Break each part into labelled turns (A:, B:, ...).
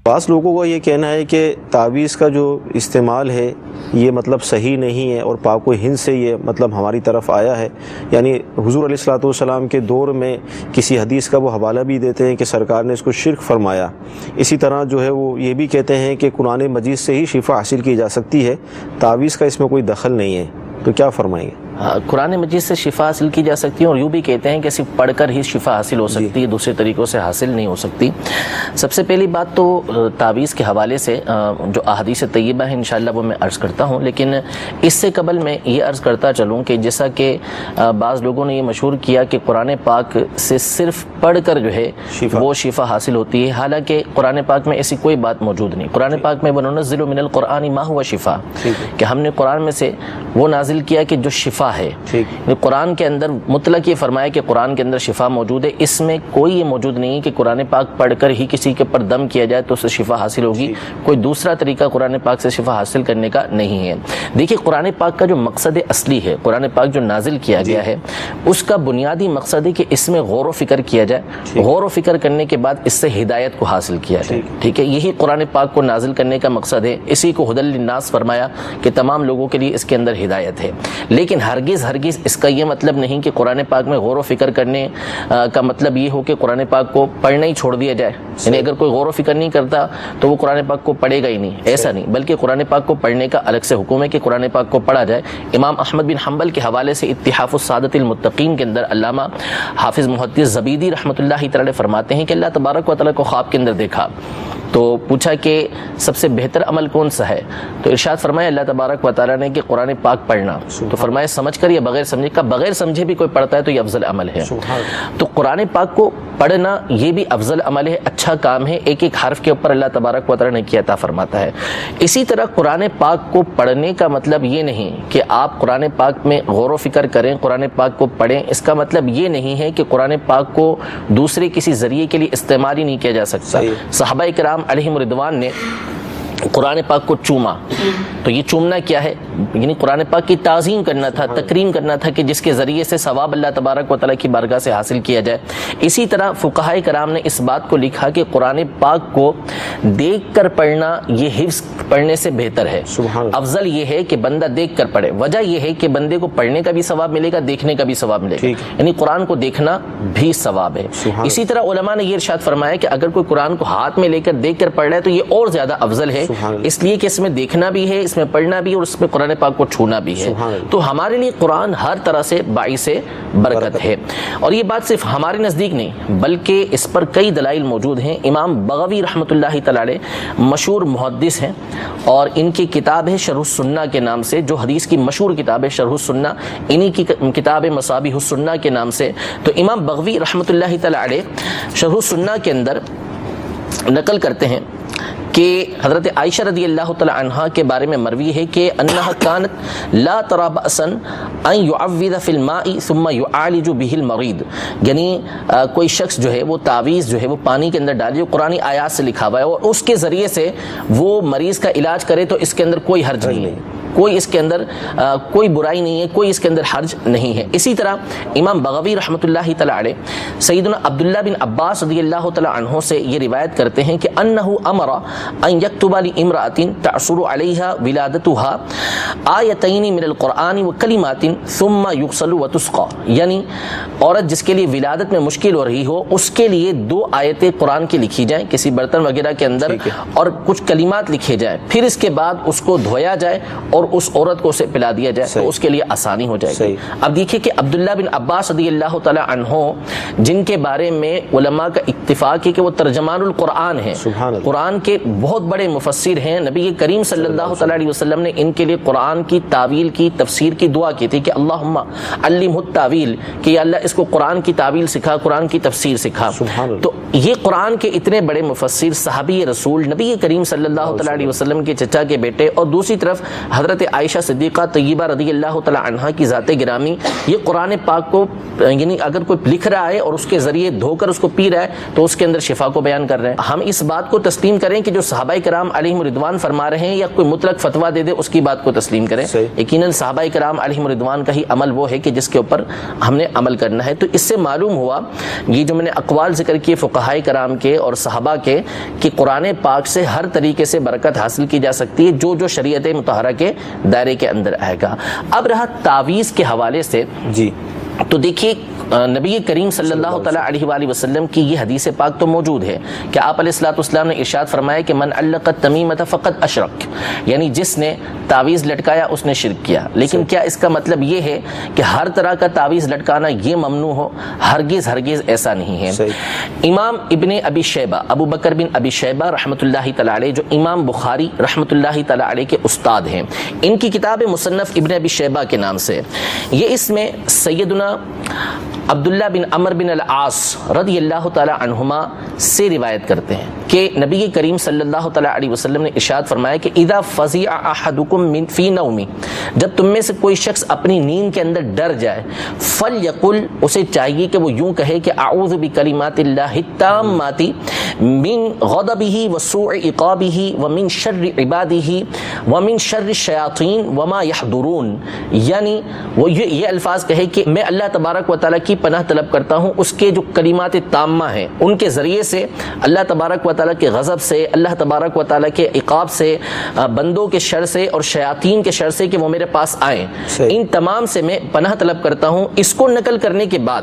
A: بعض لوگوں کا یہ کہنا ہے کہ تعویذ کا جو استعمال ہے یہ مطلب صحیح نہیں ہے اور پاک و ہند سے یہ مطلب ہماری طرف آیا ہے، یعنی حضور علیہ الصلوۃ والسلام کے دور میں کسی حدیث کا وہ حوالہ بھی دیتے ہیں کہ سرکار نے اس کو شرک فرمایا۔ اسی طرح جو ہے وہ یہ بھی کہتے ہیں کہ قرآن مجید سے ہی شفا حاصل کی جا سکتی ہے، تعویذ کا اس میں کوئی دخل نہیں ہے، تو کیا فرمائیں گے؟
B: قرآن مجید سے شفا حاصل کی جا سکتی ہے، اور یوں بھی کہتے ہیں کہ صرف پڑھ کر ہی شفا حاصل ہو سکتی ہے، دوسرے طریقوں سے حاصل نہیں ہو سکتی۔ سب سے پہلی بات تو تعویذ کے حوالے سے جو احادیث طیبہ ہیں انشاءاللہ وہ میں عرض کرتا ہوں، لیکن اس سے قبل میں یہ عرض کرتا چلوں کہ جیسا کہ بعض لوگوں نے یہ مشہور کیا کہ قرآن پاک سے صرف پڑھ کر جو ہے وہ شفا حاصل ہوتی ہے، حالانکہ قرآن پاک میں ایسی کوئی بات موجود نہیں۔ قرآن پاک میں وَنُنَزِّلُ مِنَ الْقُرْآنِ مَا هُوَ شِفَاءٌ، کہ ہم نے قرآن میں سے وہ نازل کیا کہ جو شفا ہے۔ قرآن کے اندر مطلق یہ فرمایا کہ قرآن کے اندر شفا موجود ہے، اس میں کوئی یہ موجود نہیں کہ قرآن پاک پڑھ کر ہی کسی کے پر دم کیا جائے تو اس سے شفا حاصل ہوگی، کوئی دوسرا طریقہ قرآن پاک سے شفا حاصل کرنے کا نہیں ہے۔ دیکھیے قرآن پاک کا جو مقصد اصلی ہے، قرآن پاک جو نازل کیا گیا ہے، اس کا بنیادی مقصد ہے کہ اس میں غور و فکر کیا جائے، غور و فکر کرنے کے بعد اس سے ہدایت کو حاصل کیا جائے، ٹھیک ہے، یہی قرآن پاک کو نازل کرنے کا مقصد ہے، اسی کو ہدی للناس فرمایا کہ تمام لوگوں کے لیے اس کے اندر ہدایت ہے۔ لیکن ہرگز اس کا یہ مطلب نہیں کہ قرآن پاک میں غور و فکر کرنے کا مطلب یہ ہو کہ قرآن پاک کو پڑھنا ہی چھوڑ دیا جائے، یعنی اگر کوئی غور و فکر نہیں کرتا تو وہ قرآن پاک کو پڑھے گا ہی نہیں، ایسا نہیں، بلکہ قرآن پاک کو پڑھنے کا الگ سے حکم ہے کہ قرآن پاک کو پڑھا جائے۔ امام احمد بن حنبل کے حوالے سے اتحاف السادۃ المتقین کے اندر علامہ حافظ محدث زبیدی رحمۃ اللہ تعالی فرماتے ہیں کہ اللہ تبارک و تعالی کو خواب کے اندر دیکھا تو پوچھا کہ سب سے بہتر عمل کون سا ہے، تو ارشاد فرمایا اللہ تبارک و تعالی نے کہ قرآن پاک پڑھنا، تو فرمایا سمجھ کر یا بغیر سمجھے کا، بغیر سمجھے بھی کوئی پڑھتا ہے تو یہ افضل عمل ہے۔ تو قرآن پاک کو پڑھنا یہ بھی افضل عمل ہے، اچھا کام ہے، ایک ایک حرف کے اوپر اللہ تبارک و تعالی نے کیا عطا فرماتا ہے۔ اسی طرح قرآن پاک کو پڑھنے کا مطلب یہ نہیں کہ آپ قرآن پاک میں غور و فکر کریں، قرآن پاک کو پڑھیں، اس کا مطلب یہ نہیں ہے کہ قرآن پاک کو دوسرے کسی ذریعے کے لیے استعمال ہی نہیں کیا جا سکتا۔ صحابہ کرام علیہم رضوان نے قرآن پاک کو چوما، تو یہ چومنا کیا ہے، یعنی قرآن پاک کی تعظیم کرنا تھا، تکریم کرنا تھا کہ جس کے ذریعے سے ثواب اللہ تبارک و تعالیٰ کی بارگاہ سے حاصل کیا جائے۔ اسی طرح فقہائے کرام نے اس بات کو لکھا کہ قرآن پاک کو دیکھ کر پڑھنا یہ حفظ پڑھنے سے بہتر ہے، افضل یہ ہے کہ بندہ دیکھ کر پڑھے۔ وجہ یہ ہے کہ بندے کو پڑھنے کا بھی ثواب ملے گا، دیکھنے کا بھی ثواب ملے گا، یعنی قرآن کو دیکھنا بھی ثواب ہے۔ اسی طرح علماء نے یہ ارشاد فرمایا کہ اگر کوئی قرآن کو ہاتھ میں لے کر دیکھ کر پڑھ رہا ہے تو یہ اور زیادہ افضل ہے، اس لیے کہ اس میں دیکھنا بھی ہے، اس میں پڑھنا بھی، اور اس میں قرآن پاک کو چھونا بھی ہے۔ تو ہمارے لیے قرآن ہر طرح سے باعث برکت ہے، اور یہ بات صرف ہمارے نزدیک نہیں بلکہ اس پر کئی دلائل موجود ہیں۔ امام بغوی رحمۃ اللہ تعالی علیہ مشہور محدث ہیں، اور ان کی کتاب ہے شرح السنہ کے نام سے، جو حدیث کی مشہور کتاب ہے شرح السنہ، انہی کی کتاب ہے مصابیح السنہ کے نام سے۔ تو امام بغوی رحمۃ اللہ تعالی علیہ شرح السنہ کے اندر نقل کرتے ہیں کہ حضرت عائشہ رضی اللہ تعالی عنہا کے بارے میں مروی ہے کہ انہا کانت لا ترى بأسا ان يعوذ في الماء ثم يعالج به المريض، یعنی کوئی شخص جو ہے وہ تعویذ جو ہے وہ پانی کے اندر ڈالے، قرآنی آیات سے لکھا ہوا ہے، اور اس کے ذریعے سے وہ مریض کا علاج کرے تو اس کے اندر کوئی حرج نہیں ہے، کوئی اس کے اندر کوئی برائی نہیں ہے، کوئی اس کے اندر حرج نہیں ہے۔ اسی طرح امام بغوی رحمۃ اللہ تعالی علیہ سیدنا عبداللہ بن عباس رضی اللہ تعالی عنہ سے یہ روایت کرتے ہیں کہ انہ امر ان یکتب لامرأۃ تعسر علیہا ولادتها آیتین من القرآن وکلمات ثم یغسل وتسقى، یعنی عورت جس کے لیے ولادت میں مشکل ہو رہی ہو اس کے لیے 2 آیتیں قرآن کی لکھی جائیں کسی برتن وغیرہ کے اندر، اور کچھ کلمات لکھے جائیں، پھر اس کے بعد اس کو دھویا جائے اور اس عورت کو اسے پلا دیا جائے تو اس کے لیے آسانی ہو جائے گی۔ اب دیکھیے کہ عبداللہ بن عباس رضی اللہ تعالی عنہ جن کے بارے میں علماء کا اتفاق ہے کہ وہ ترجمان القرآن ہیں، قرآن کے بہت بڑے مفسر ہیں، نبی کریم صلی اللہ تعالی علیہ وسلم نے ان کے لیے قرآن کی تعویل کی، تفسیر کی دعا کی تھی کہ اللہم علمہ التاویل، کہ یا اللہ اس کو قرآن کی تعویل سکھا، قرآن کی تفسیر سکھا۔ تو یہ قرآن کے اتنے بڑے مفسر، صحابی رسول، نبی کریم صلی اللہ تعالی علیہ وسلم کے چچا کے بیٹے، اور دوسری طرف حضرت حضرت عائشہ صدیقہ طیبہ رضی اللہ تعالی عنہا کی ذات گرامی یہ قرآن پاک کو یعنی اگر کوئی لکھ رہا ہے اور اس کے ذریعے دھو کر اس کو پی رہا ہے تو اس کے اندر شفا کو بیان کر رہے ہیں. ہم اس بات کو تسلیم کریں کہ جو صحابہ کرام علیہم رضوان فرما رہے ہیں یا کوئی مطلق فتویٰ دے دے اس کی بات کو تسلیم کریں. یقیناً صحابہ کرام علیہم رضوان کا ہی عمل وہ ہے کہ جس کے اوپر ہم نے عمل کرنا ہے. تو اس سے معلوم ہوا یہ جو میں نے اقوال ذکر کیے فقہائے کرام کے اور صحابہ کے کہ قرآن پاک سے ہر طریقے سے برکت حاصل کی جا سکتی ہے جو جو شریعت مطہرہ کے دائرے کے اندر آئے گا. اب رہا تعویذ کے حوالے سے
A: جی
B: تو دیکھیے نبی کریم صلی اللہ تعالیٰ علیہ وآلہ وسلم کی یہ حدیث پاک تو موجود ہے کہ آپ علیہ الصلوۃ والسلام نے ارشاد فرمایا کہ من علق التمیمۃ فقد اشرک، یعنی جس نے تعویذ لٹکایا اس نے شرک کیا. لیکن کیا اس کا مطلب یہ ہے کہ ہر طرح کا تعویذ لٹکانا یہ ممنوع ہو؟ ہرگز ہرگز ایسا نہیں ہے. امام ابن ابی شیبہ ابو بکر بن ابی شیبہ رحمۃ اللہ تعالیٰ علیہ جو امام بخاری رحمۃ اللہ تعالیٰ علیہ کے استاد ہیں، ان کی کتاب مصنف ابن ابی شیبہ کے نام سے یہ اس میں سیدنا عبداللہ بن عمر بن العاص رضی اللہ تعالی عنہما سے روایت کرتے ہیں کہ نبی کریم صلی اللہ تعالی علیہ وسلم نے ارشاد فرمایا کہ اذا فزع احدکم من فی نومی، جب تم میں سے کوئی شخص اپنی نیند کے اندر ڈر جائے، فلیقل، اسے چاہیے کہ وہ یوں کہے کہ اعوذ بکلمات اللہ التامات من غضبہ وسوء عقابہ ومن شر عبادہ ومن شر الشیاطین وما یحضرون، یعنی وہ یہ الفاظ کہے کہ میں اللہ تبارک و تعالیٰ کی پناہ طلب کرتا ہوں اس کے جو کلمات تامہ ہیں ان کے ذریعے سے اللہ تبارک و تعالیٰ کے غضب سے، اللہ تبارک و تعالیٰ کے عقاب سے، بندوں کے شر سے اور شیاطین کے شر سے کہ وہ میرے پاس آئیں، ان تمام سے میں پناہ طلب کرتا ہوں. اس کو نقل کرنے کے بعد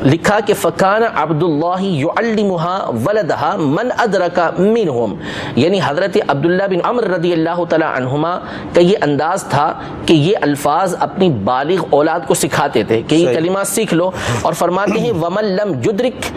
B: لکھا کہ فکان عبداللہ یعلمها ولدها من ادرک منہم، یعنی حضرت عبداللہ بن عمر رضی اللہ تعالی عنہما کا یہ انداز تھا کہ یہ الفاظ اپنی بالغ اولاد کو سکھاتے تھے کہ یہ کلمات سیکھ لو، اور فرماتے ہیں ومن لم یدرک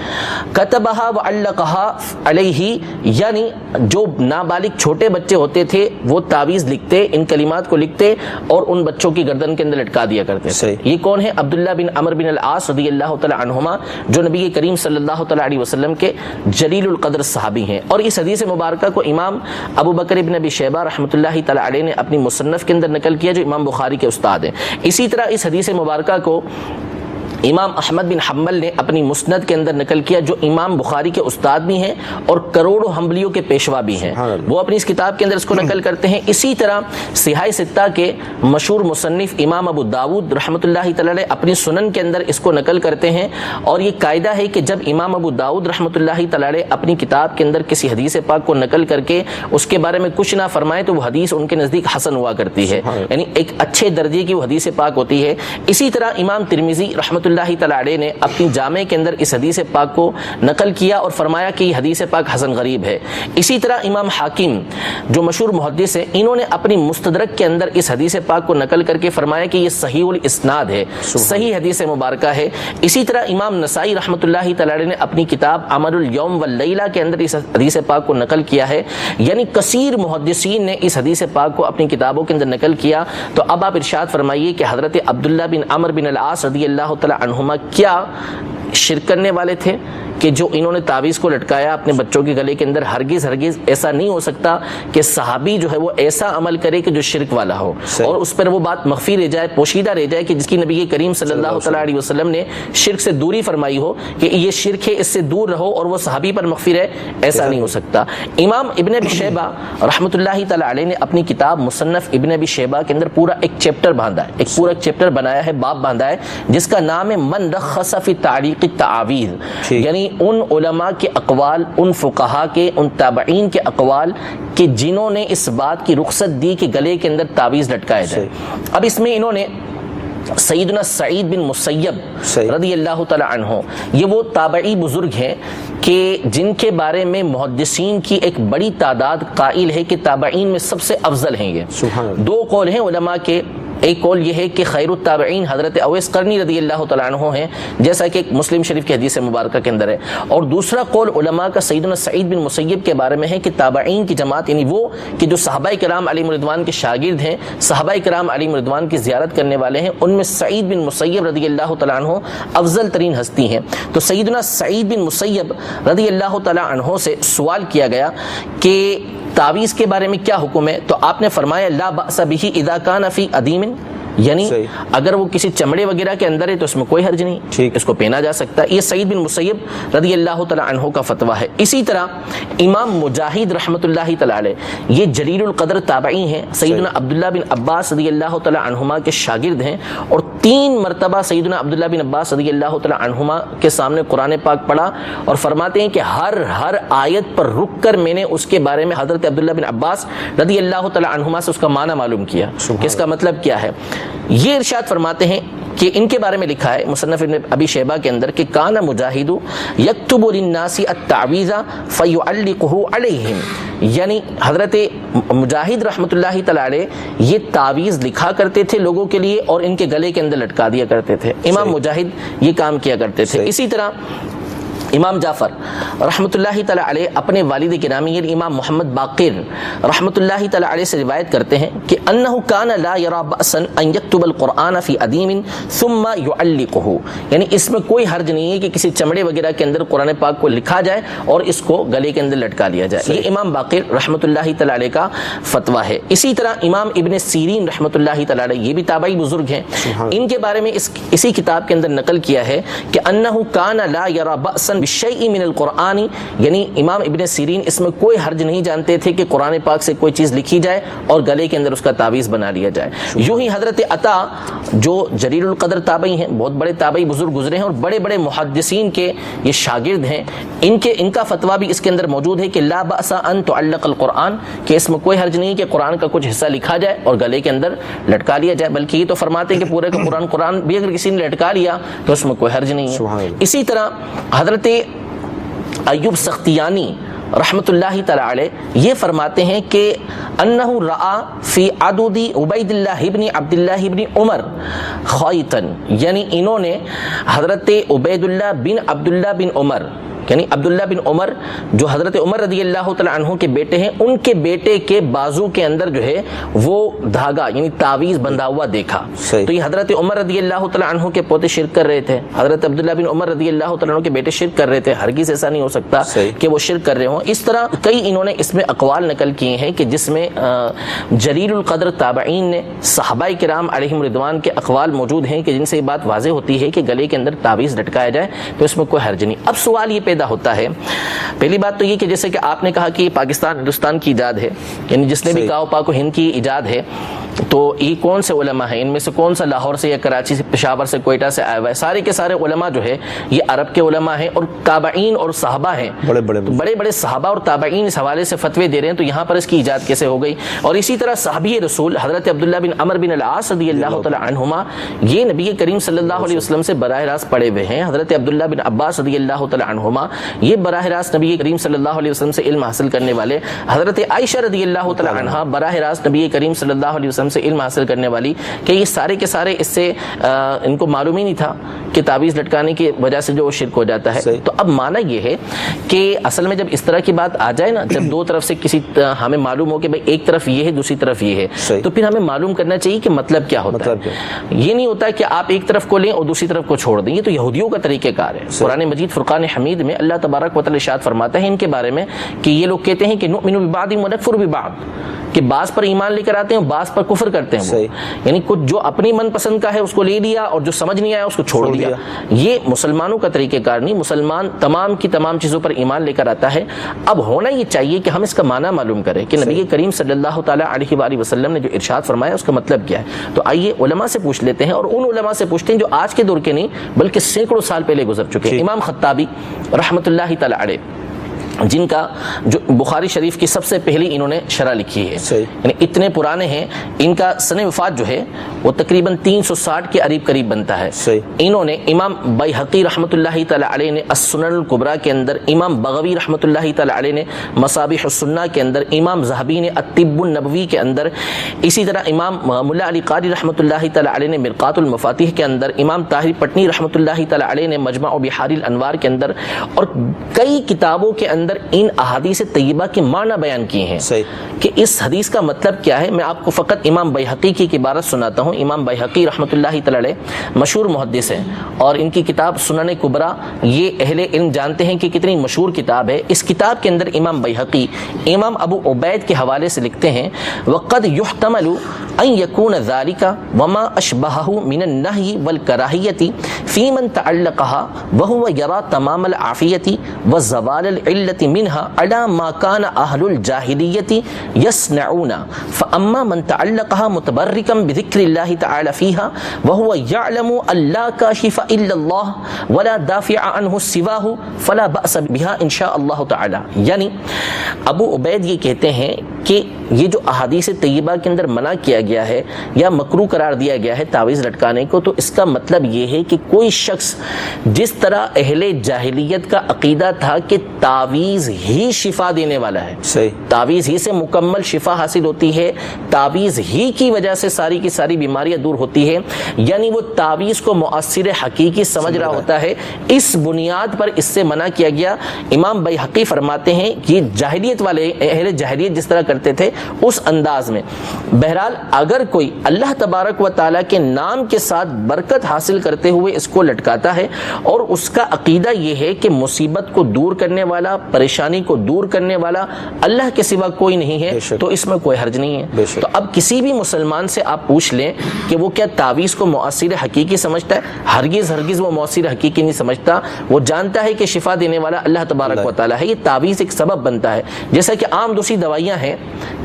B: کتبها وعلقها علیہ، یعنی جو نابالغ چھوٹے بچے ہوتے تھے وہ تعویذ لکھتے، ان کلمات کو لکھتے اور ان بچوں کی گردن کے اندر لٹکا دیا کرتے تھے. یہ کون ہے؟ عبداللہ بن عمر بن العاص رضی اللہ تعالی عنہ جو نبی کریم صلی اللہ تعالی علیہ وسلم کے جلیل القدر صحابی ہیں. اور اس حدیث مبارکہ کو امام ابو بکر ابن ابی شیبہ رحمۃ اللہ تعالی علیہ نے اپنی مصنف کے اندر نقل کیا جو امام بخاری کے استاد ہیں. اسی طرح اس حدیث مبارکہ کو امام احمد بن حنبل نے اپنی مسند کے اندر نقل کیا جو امام بخاری کے استاد بھی ہیں اور کروڑوں حنبلیوں کے پیشوا بھی ہیں، وہ اپنی اس کتاب کے اندر اس کو نقل کرتے ہیں. اسی طرح صحاح ستہ کے مشہور مصنف امام ابو داود رحمۃ اللہ تعالی علیہ اپنی سنن کے اندر اس کو نقل کرتے ہیں. اور یہ قاعدہ ہے کہ جب امام ابو داود رحمۃ اللہ تعالی علیہ اپنی کتاب کے اندر کسی حدیث پاک کو نقل کر کے اس کے بارے میں کچھ نہ فرمائے تو وہ حدیث ان کے نزدیک حسن ہوا کرتی ہے، یعنی ایک اچھے درجے کی وہ حدیث پاک ہوتی ہے. اسی طرح امام ترمذی رحمۃ اللہ تعالی علیہ نے اپنی جامع کے اندر اس حدیث پاک کو نقل کیا اور فرمایا کہ یہ حدیث پاک حسن غریب ہے. اسی طرح امام حاکم جو مشہور محدث ہیں انہوں نے اپنی مستدرک کے اندر اس حدیث پاک کو نقل کر کے فرمایا کہ یہ صحیح الاسناد ہے، صحیح حدیث مبارکہ ہے. اسی طرح امام نسائی رحمۃ اللہ تعالی علیہ نے اپنی کتاب عمل اليوم واللیلہ کے اندر اس حدیث پاک کو نقل کیا ہے. یعنی کثیر محدثین نے اس حدیث پاک کو اپنی کتابوں کے اندر نقل کیا. تو اب آپ ارشاد فرمائیے کہ حضرت عبداللہ بن عمر بن العاص رضی اللہ تعالی عنہما کیا شرک کرنے والے تھے کہ جو انہوں نے تعویذ کو لٹکایا اپنے بچوں کے گلے کے اندر؟ ہرگز ہرگز ایسا نہیں ہو سکتا کہ صحابی جو ہے وہ ایسا عمل کرے کہ جو شرک والا ہو اور اس پر وہ بات مخفی رہ جائے، پوشیدہ رہ جائے کہ جس کی نبی کریم صلی اللہ تعالی علیہ وسلم نے شرک سے دوری فرمائی ہو کہ یہ شرک ہے اس سے دور رہو اور وہ صحابی پر مخفی رہے، ایسا نہیں ہو سکتا. امام ابن ابی شیبہ رحمۃ اللہ تعالی علیہ نے اپنی کتاب مصنف ابن ابی شیبہ کے اندر پورا ایک چیپٹر باندھا ہے، ایک پورا چیپٹر بنایا ہے، باب باندھا ہے جس کا نام ہے من رخص فی تعلیق التعاویذ، یعنی ان علماء کے اقوال، ان فقہا کے، ان تابعین کے اقوال کہ جنہوں نے اس بات کی رخصت دی کہ گلے کے اندر تعویذ لٹکایا جائے. اب اس میں انہوں نے سیدنا سعید بن مسیب رضی اللہ تعالی عنہ، یہ وہ تابعی بزرگ ہیں کہ جن کے بارے میں محدثین کی ایک بڑی تعداد قائل ہے کہ تابعین میں سب سے افضل ہیں. یہ دو قول ہیں علماء کے، ایک قول یہ ہے کہ خیر التابعین حضرت اویس قرنی رضی اللہ تعالیٰ عنہ ہیں جیسا کہ مسلم شریف کی حدیث مبارکہ کے اندر ہے، اور دوسرا قول علماء کا سیدنا سعید بن مسیب کے بارے میں ہے کہ تابعین کی جماعت یعنی وہ کہ جو صحابہ کرام علیہم رضوان کے شاگرد ہیں، صحابہ کرام علیہم رضوان کی زیارت کرنے والے ہیں، ان میں سعید بن مسیب رضی اللہ تعالیٰ عنہ افضل ترین ہستی ہیں. تو سیدنا سعید بن مسیب رضی اللہ تعالیٰ عنہ سے سوال کیا گیا کہ تعویذ کے بارے میں کیا حکم ہے، تو آپ نے فرمایا لا بأس بہ اذا کان فی ادیم، یعنی اگر وہ کسی چمڑے وغیرہ کے اندر ہے تو اس میں کوئی حرج نہیں، اس کو پہنا جا سکتا ہے۔ یہ سعید بن مسیب رضی اللہ تعالی عنہ کا فتویٰ ہے۔ اسی طرح امام مجاہد رحمۃ اللہ تعالی علیہ، یہ جلیل القدر تابعی ہیں، سیدنا عبداللہ بن عباس رضی اللہ تعالی عنہما کے شاگرد ہیں، اور 3 مرتبہ سیدنا عبداللہ بن عباس رضی اللہ تعالی عنہما کے سامنے قرآن پاک پڑھا، اور فرماتے ہیں کہ ہر آیت پر رک کر میں نے اس کے بارے میں حضرت عبداللہ بن عباس رضی اللہ تعالی عنہما سے اس کا معنی معلوم کیا کہ اس کا مطلب کیا ہے۔ یہ ارشاد فرماتے ہیں کہ ان کے بارے میں لکھا ہے مصنف ابن ابی شیبہ کے اندر کہ کان مجاہد یکتب للناس التعویذ فیعلقہ علیہم، یعنی حضرت مجاہد رحمۃ اللہ تعالی علیہ یہ تعویذ لکھا کرتے تھے لوگوں کے لیے اور ان کے گلے کے اندر لٹکا دیا کرتے تھے۔ امام مجاہد یہ کام کیا کرتے تھے۔ اسی طرح امام جعفر رحمۃ اللہ تعالی علیہ اپنے والد گرامی یعنی امام محمد باقر رحمۃ اللہ تعالی علیہ سے روایت کرتے ہیں کہ انہ کان لا یرا بأسا ان یکتب القرآن فی ادیم ثم یعلقہ، یعنی اس میں کوئی حرج نہیں ہے کہ کسی چمڑے وغیرہ کے اندر قرآن پاک کو لکھا جائے اور اس کو گلے کے اندر لٹکا لیا جائے۔ یہ امام باقر رحمۃ اللہ تعالی علیہ کا فتویٰ ہے۔ اسی طرح امام ابن سیرین رحمۃ اللہ تعالی علیہ، یہ بھی تابعی بزرگ ہیں، ان کے بارے میں اسی کتاب کے اندر نقل کیا ہے کہ انہ کان لا یرا بأسا بشیء من القرآن، یعنی امام ابن سیرین اس میں کوئی حرج نہیں جانتے تھے کہ قرآن پاک سے کوئی چیز لکھی جائے اور گلے کے اندر اس کا تعویذ بنا لیا جائے۔ یوں ہی حضرت عطا جو جلیل القدر تابعی ہیں، بہت بڑے تابعی بزرگ گزرے ہیں اور بڑے بڑے محدثین کے یہ شاگرد ہیں، ان کا فتویٰ بھی اس کے اندر موجود ہے کہ لا بأس ان تعلق القرآن، کہ اس میں کوئی حرج نہیں کہ قرآن کا کچھ حصہ لکھا جائے اور گلے کے اندر لٹکا لیا جائے، بلکہ یہ تو فرماتے ہیں کہ پورے کا قرآن بھی اگر کسی نے لٹکا لیا تو اس میں کوئی حرج نہیں ہے۔ اسی طرح حضرت ایوب سختیانی رحمۃ اللہ تعالی علیہ یہ فرماتے ہیں کہ انہ رأى فی عدود عبید اللہ ابن عبد اللہ ابن عمر خیطا، یعنی انہوں نے حضرت عبید اللہ بن عبداللہ بن عمر، یعنی عبداللہ بن عمر جو حضرت عمر رضی اللہ تعالی عنہ کے بیٹے ہیں، ان کے بیٹے کے بازو کے اندر جو ہے وہ دھاگا یعنی تعویذ بندھا ہوا دیکھا۔ تو یہ حضرت عمر رضی اللہ تعالی عنہ کے پوتے شرک کر رہے تھے، حضرت عبداللہ بن عمر رضی اللہ تعالی عنہ کے بیٹے شرک کر رہے تھے، ہرگز ایسا نہیں ہو سکتا کہ وہ شرک کر رہے ہوں۔ اس طرح کئی انہوں نے اس میں اقوال نقل کیے ہیں کہ جس میں جلیل القدر تابعین نے، صحابہ کرام علیہم رضوان کے اقوال موجود ہیں کہ جن سے یہ بات واضح ہوتی ہے کہ گلے کے اندر تعویذ لٹکایا جائے تو اس میں کوئی حرج نہیں۔ اب سوال یہ پیدا ہوتا ہے، پہلی بات تو یہ کہ جیسے کہ آپ نے کہا کہ پاکستان ہندوستان کی ایجاد ہے، یعنی جس نے بھی کہا پاک و ہند کی ایجاد ہے، تو یہ کون سے علماء ہیں، ان میں سے کون سا لاہور سے یا کراچی سے، پشاور سے، کوئٹہ سے آیا ہوا ہے؟ سارے کے سارے علماء جو ہے یہ عرب کے علماء ہیں اور تابعین اور صحابہ ہیں، بڑے بڑے صحابہ اور تابعین اس حوالے سے فتوے دے رہے ہیں، تو یہاں پر اس کی ایجاد کیسے ہو گئی؟ اور اسی طرح صحابی رسول حضرت عبداللہ بن عمر بن العاص رضی اللہ تعالی عنہما یہ نبی کریم صلی اللہ علیہ وسلم سے براہ راست پڑھے ہوئے ہیں۔ حضرت عبداللہ بن عباس رضی اللہ تعالی عنہما یہ براہ راست نبی کریم صلی اللہ علیہ وسلم سے علم حاصل کرنے والے، حضرت عائشہ رضی اللہ تعالی عنہا براہ راست نبی کریم صلی اللہ علیہ وسلم سے علم حاصل کرنے والی، کہ یہ سارے کے سارے اس سے ان کو معلوم ہی نہیں تھا کہ تعویذ لٹکانے کی وجہ سے جو شرک ہو جاتا ہے۔ تو اب معنی یہ ہے کہ اصل میں جب اس طرح کی بات آ جائے نا، جب دو طرف سے کسی ہمیں معلوم ہو کہ بھئی ایک طرف یہ ہے دوسری طرف یہ ہے، تو پھر ہمیں معلوم کرنا چاہیے کہ مطلب کیا ہوتا ہے۔ یہ نہیں ہوتا کہ آپ ایک طرف کو لیں اور دوسری طرف کو چھوڑ دیں، یہ تو یہودیوں کا طریقہ کار ہے۔ قرآن مجید فرقان حمید میں اللہ تبارک و تعالی ارشاد فرماتا ہے ان کے بارے میں کہ یہ لوگ کہتے ہیں کہ نؤمن ببعض ونکفر ببعض، کہ بعض پر ایمان لے کر آتے ہیں بعض پر کفر کرتے ہیں، وہ یعنی کچھ جو اپنی من پسند کا ہے اس کو لے لیا اور جو سمجھ نہیں آیا اس کو چھوڑ دیا۔ یہ مسلمانوں کا طریقہ کار نہیں، مسلمان تمام کی تمام چیزوں پر ایمان لے کر آتا ہے۔ اب ہونا یہ چاہیے کہ ہم اس کا معنی معلوم کریں کہ نبی کریم صلی اللہ تعالی علیہ وآلہ وسلم نے جو ارشاد فرمایا اس کا مطلب کیا ہے۔ تو آئیے علماء سے پوچھ لیتے ہیں، اور ان علماء سے پوچھتے ہیں جو آج کے دور کے نہیں بلکہ سینکڑوں سال پہلے گزر چکے ہیں۔ امام خطابی رحمۃ اللہ تعالی علیہ جن کا جو بخاری شریف کی سب سے پہلی انہوں نے شرح لکھی ہے، یعنی اتنے پرانے ہیں، ان کا سن وفات جو ہے وہ تقریباً 360 کے قریب بنتا ہے۔ انہوں نے امام بیہقی رحمۃ اللہ تعالی علیہ نے السنن الکبریٰ کے اندر، امام بغوی رحمۃ اللہ تعالی علیہ نے مصابیح السنہ کے اندر، امام ذہبی نے الطب النبوی کے اندر، اسی طرح امام ملا علی قاری رحمۃ اللہ تعالی علیہ نے مرقات المفاتیح کے اندر، امام طاہری پٹنی رحمۃ اللہ تعالی علیہ نے مجمع بحار الانوار کے اندر، اور کئی کتابوں کے اندر اندر ان احادیث طیبہ کے معنی بیان کیے ہیں کہ اس حدیث کا مطلب کیا ہے. میں آپ کو فقط امام بیہقی کی عبارت سناتا ہوں. امام بیہقی رحمۃ اللہ تعالی علیہ مشہور محدث ہیں اور ان کی کتاب سنن کبریٰ یہ اہل علم جانتے ہیں کہ کتنی مشہور کتاب ہے. اس کتاب کے اندر امام بیہقی امام ابو عبید کے حوالے سے لکھتے ہیں وقد يحتمل ان يكون ذلك وما اشبهه من النهي والكراهية في من تعلقها وهو يرى تمام العافية وزوال العلة منها على ما كان اهل الجاهلية يصنعون فاما من تعلقها متبركا بذكر الله تعالى فيها وهو يعلم ان لا كاشف الا الله ولا دافع عنه سواه فلا بأس بها ان شاء الله تعالى. یعنی ابو عبید یہ کہتے ہیں کہ یہ جو احادیث طیبہ کے اندر منع کیا گیا ہے یا مکروہ قرار دیا گیا ہے تعویذ لٹکانے کو، تو اس کا مطلب یہ ہے کہ کوئی شخص جس طرح اہل جاہلیت کا عقیدہ تھا کہ تعویذ ہی شفا دینے والا ہے، تعویذ ہی سے مکمل شفا حاصل ہوتی ہے، تعویذ ہی کی وجہ سے ساری کی ساری بیماریاں دور ہوتی ہے، یعنی وہ تعویذ کو مؤثر حقیقی سمجھ رہا ہوتا ہے، اس بنیاد پر اس سے منع کیا گیا. امام بیہقی فرماتے ہیں کہ جاہلیت والے اہل جاہلیت جس طرح کرتے تھے اس انداز میں. بہرحال اگر کوئی اللہ تبارک و تعالیٰ کے نام کے ساتھ برکت حاصل کرتے ہوئے اس کو لٹکاتا ہے اور اس کا عقیدہ یہ ہے کہ مصیبت کو دور کرنے والا، پریشانی کو دور کرنے والا اللہ کے سوا کوئی نہیں ہے، تو اس میں کوئی حرج نہیں ہے. تو اب کسی بھی مسلمان سے آپ پوچھ لیں کہ وہ کیا تعویذ کو مؤثر حقیقی سمجھتا ہے؟ ہرگز وہ مؤثر حقیقی نہیں سمجھتا. وہ جانتا ہے کہ شفا دینے والا اللہ تبارک و تعالیٰ ہے. یہ تعویذ ایک سبب بنتا ہے، جیسا کہ عام دوسری دوائیاں ہیں.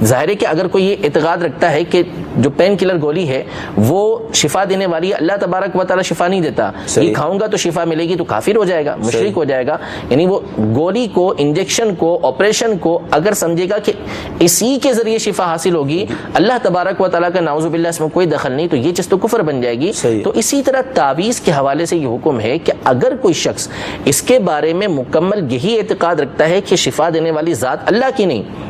B: ظاہر ہے کہ اگر کوئی یہ اعتقاد رکھتا ہے کہ جو پین کلر گولی ہے وہ شفا دینے والی ہے، اللہ تبارک و تعالیٰ شفا نہیں دیتا، یہ کھاؤں گا تو شفا ملے گی، تو کافر ہو جائے گا، مشرک ہو جائے گا. یعنی وہ گولی کو، انجیکشن کو، آپریشن کو اگر سمجھے گا کہ اسی کے ذریعے شفا حاصل ہوگی، اللہ تبارک و تعالیٰ کا نعوذ باللہ اس میں کوئی دخل نہیں، تو یہ چیز تو کفر بن جائے گی. تو اسی طرح تعویذ کے حوالے سے یہ حکم ہے کہ اگر کوئی شخص اس کے بارے میں مکمل یہی اعتقاد رکھتا ہے کہ شفا دینے والی ذات اللہ کی نہیں،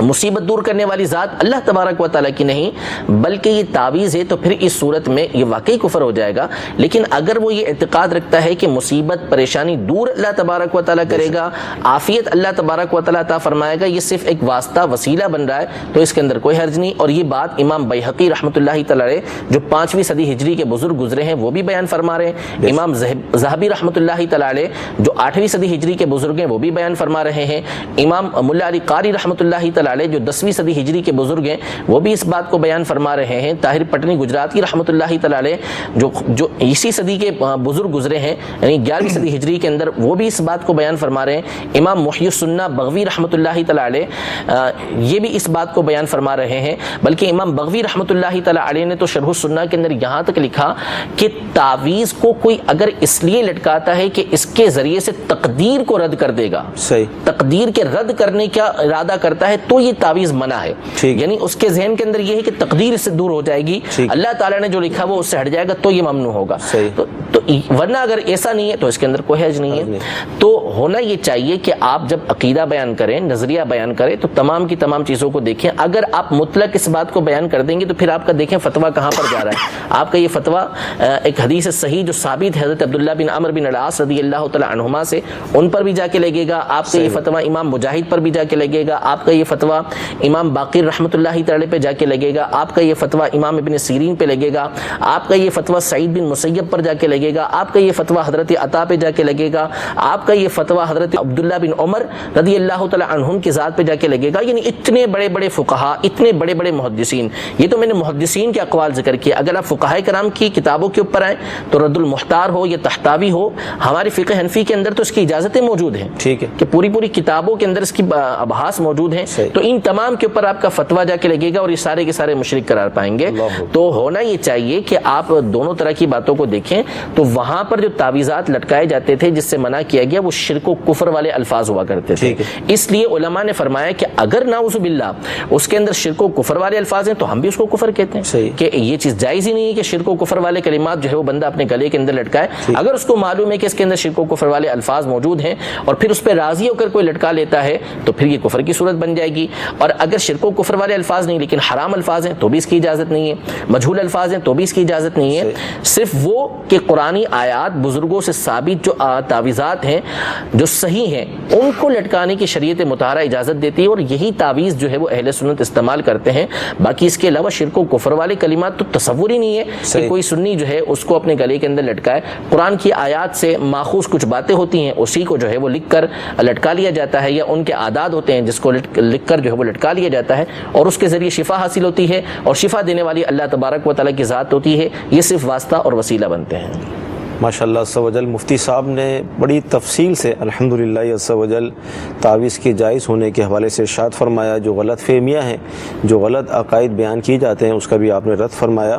B: مصیبت دور کرنے والی ذات اللہ تبارک و تعالیٰ کی نہیں بلکہ یہ تعویذ ہے، تو پھر اس صورت میں یہ واقعی کفر ہو جائے گا. لیکن اگر وہ یہ اعتقاد رکھتا ہے کہ مصیبت پریشانی دور اللہ تبارک و تعالیٰ کرے گا، عافیت اللہ تبارک و تعالیٰ عطا فرمائے گا، یہ صرف ایک واسطہ وسیلہ بن رہا ہے، تو اس کے اندر کوئی حرج نہیں. اور یہ بات امام بیہقی رحمۃ اللہ تعالی علیہ جو 5ویں صدی ہجری کے بزرگ گزرے ہیں وہ بھی بیان فرما رہے ہیں. امام ذہبی رحمۃ اللہ تعالی علیہ جو 8ویں صدی ہجری کے بزرگ ہیں وہ بھی بیان فرما رہے ہیں. امام ملا علی قاری رحمۃ اللہ تعالی علیہ جو 10ویں صدی ہجری کے بزرگ ہیں وہ بھی اس بات کو بیان فرما رہے ہیں. طاہر پٹنی گجراتی رحمۃ اللہ تعالی علیہ جو اسی صدی کے بزرگ گزرے ہیں یعنی 11ویں صدی ہجری کے اندر، وہ بھی اس بات کو بیان فرما رہے ہیں. امام محی السنہ بغوی رحمۃ اللہ تعالی علیہ یہ بھی اس بات کو بیان فرما رہے ہیں. بلکہ امام بغوی رحمۃ اللہ تعالی علیہ نے تو شرح السنہ کے اندر یہاں تک لکھا کہ تعویذ کو کوئی اگر اس لیے لٹکاتا ہے کہ اس کے ذریعے سے تقدیر کو رد کر دے گا، تقدیر کے رد کرنے کا ارادہ کرتا ہے، تو یہ تعویذ منع ہے. یعنی اس کے ذہن کے اندر یہ ہے کہ تقدیر اس سے دور ہو جائے گی، اللہ تعالیٰ نے جو لکھا وہ اس سے ہٹ جائے گا، تو یہ ممنوع ہوگا. تو ورنہ اگر ایسا نہیں ہے تو اس کے اندر کوئی حرج نہیں ہے. تو ہونا یہ چاہیے کہ آپ جب عقیدہ بیان کریں، نظریہ بیان کریں، تو تمام کی تمام چیزوں کو دیکھیں. اگر آپ مطلق اس بات کو بیان کر دیں گے تو پھر آپ کا دیکھیں فتویٰ کہاں پر جا رہا ہے. آپ کا یہ فتویٰ ایک حدیث صحیح جو ثابت ہے حضرت عبداللہ بن عمرو بن العاص رضی اللہ تعالی عنہما سے، ان پر بھی جا کے لگے گا. آپ کا یہ فتویٰ امام مجاہد پر بھی جا کے لگے گا. آپ کا یہ فتویٰ امام باقر رحمۃ اللہ تعالی پہ جا کے لگے گا. آپ کا یہ فتویٰ امام ابن سیرین پہ لگے گا. آپ کا یہ فتویٰ سعید بن مسیب پر جا کے لگے گا. آپ کا یہ فتویٰ حضرت عطا پہ جا کے لگے گا. آپ کا یہ فتویٰ حضرت عبداللہ بن عمر رضی اللہ تعالی عنہم کی ذات پہ جا کے لگے گا. یعنی اتنے بڑے بڑے فقہا، اتنے بڑے بڑے محدثین. یہ تو میں نے محدثین کے اقوال ذکر کیا. اگر آپ فقہاء کرام کی کتابوں کے اوپر آئیں تو رد المحتار ہو یا تحتاوی ہو، ہمارے فقہ حنفی کے اندر تو اس کی اجازتیں موجود ہیں، ٹھیک ہے، کہ پوری کتابوں کے اندر اس کی ابحاث موجود ہیں. تو ان تمام کے اوپر آپ کا فتویٰ جا کے لگے گا اور یہ سارے کے سارے مشرک قرار پائیں گے. تو ہونا یہ چاہیے کہ آپ دونوں طرح کی باتوں کو دیکھیں. تو وہاں پر جو تعویذات لٹکائے جاتے تھے جس سے منع کیا گیا وہ شرک و کفر والے الفاظ ہوا کرتے تھے. اس لیے علماء نے فرمایا کہ اگر نعوذ باللہ اس کے اندر شرک و کفر والے الفاظ ہیں تو ہم بھی اس کو کفر کہتے ہیں کہ یہ چیز جائز ہی نہیں ہے کہ شرک و کفر والے کلمات جو ہے وہ بندہ اپنے گلے کے اندر لٹکائے. اگر اس کو معلوم ہے کہ اس کے اندر شرک و کفر والے الفاظ موجود ہیں اور پھر اس پہ راضی ہو کر کوئی لٹکا لیتا ہے تو پھر یہ کفر کی صورت بن جائے گی. گی. اور اگر شرک و کفر والے الفاظ نہیں لیکن حرام الفاظ ہیں تو بھی اس کی اجازت نہیں ہے, مجہول الفاظ ہیں تو بھی اس کی اجازت نہیں ہے. صرف وہ کہ قرآنی آیات بزرگوں سے ثابت جو تعویذات ہیں جو صحیح ہیں ان کو لٹکانے کی شریعت مطہرہ اجازت دیتی ہے, اور یہی تعویذ جو ہے وہ اہل سنت استعمال کرتے ہیں. باقی اس کے علاوہ شرک و کفر والے کلمات تو تصور ہی نہیں ہے کہ کوئی سنی جو ہے اس کو اپنے گلے کے اندر لٹکائے. قرآن کی آیات سے ماخوذ کچھ باتیں ہوتی ہیں اسی کو جو ہے وہ لکھ کر لٹکا لیا جاتا ہے, یا ان کے عادات ہوتے ہیں جس کو لکھ کر جو ہے وہ لٹکا لیا جاتا ہے, اور اس کے ذریعے شفا حاصل ہوتی ہے, اور شفا دینے والی اللہ تبارک و تعالیٰ کی ذات ہوتی ہے. یہ صرف واسطہ اور وسیلہ بنتے ہیں.
A: ماشاءاللہ عز و جل مفتی صاحب نے بڑی تفصیل سے الحمدللہ عز و جل تعویذ کے جائز ہونے کے حوالے سے ارشاد فرمایا. جو غلط فہمیاں ہیں, جو غلط عقائد بیان کیے جاتے ہیں اس کا بھی آپ نے رد فرمایا.